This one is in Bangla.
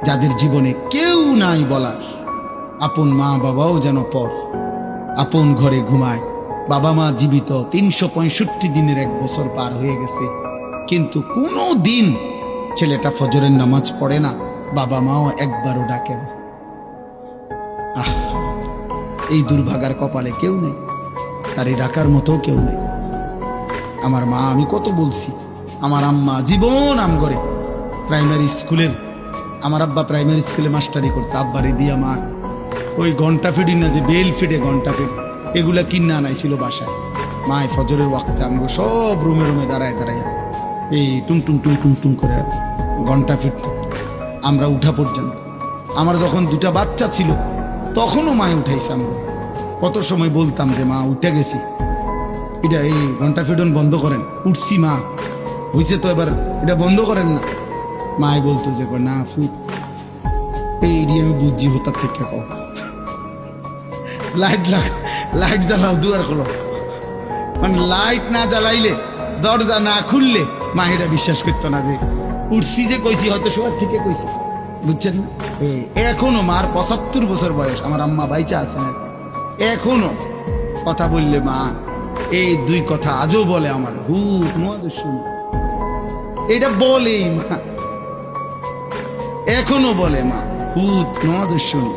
যাদের জীবনে কেউ নাই বলার, আপন মা বাবাও যেন পর, আপন ঘরে ঘুমায়, বাবা মা জীবিত 365 দিনের 1 বছর পার হয়ে গেছে, কিন্তু কোনো দিন ছেলেটা ফজরের নামাজ পড়ে না, বাবা মাও একবারও ডাকে না। আহ, এই দুর্ভাগার কপালে কেউ নেই, তারই ডাকার মতো কেউ নেই। আমার মা, আমি কত বলছি, আমার আম্মা জীবন আম করে প্রাইমারি স্কুলের, আমার আব্বা প্রাইমারি স্কুলে মাস্টারি করতো, আব্বারে দিয়া মা ওই ঘন্টা ফিডি না, যে বেল ফিটে ঘন্টা ফিট, এগুলা কিনা আনাইছিল বাসায়। মায় ফজরের ওয়াক্তে আমগো সব রুমে রুমে দাঁড়ায় দাঁড়ায় এই টুং টুং টুং টুং টুং করে ঘন্টা ফিট, আমরা উঠা পর্যন্ত। আমার যখন 2টা বাচ্চা ছিল তখনও মায় উঠাইছে। আমরা কত সময় বলতাম যে মা উঠে গেছি, এটা এই ঘন্টা ফিডন বন্ধ করেন, উঠছি মা, হইছে তো এবার এটা বন্ধ করেন না। মায় বলতো যে না ফুট, এই আমি বুঝছি হতার থেকে কও, লাইট জ্বালাও, দুয়ার খোলো, মানে লাইট না জ্বালাইলে, দরজা না খুললে মা এটা বিশ্বাস করতো না যে উঠছি, যে কইছি হয়তো সবার থেকে কইছি, বুঝছেন না? এখনো মার 75 বছর বয়স, আমার আম্মা বাইচা আছেন, এখনো কথা বললে মা এই 2 কথা আজও বলে, আমার ভূত নোয়াজ শুনি, এটা বলেই মা, এখনো বলে মা ভূত নোয়াজ শুনি।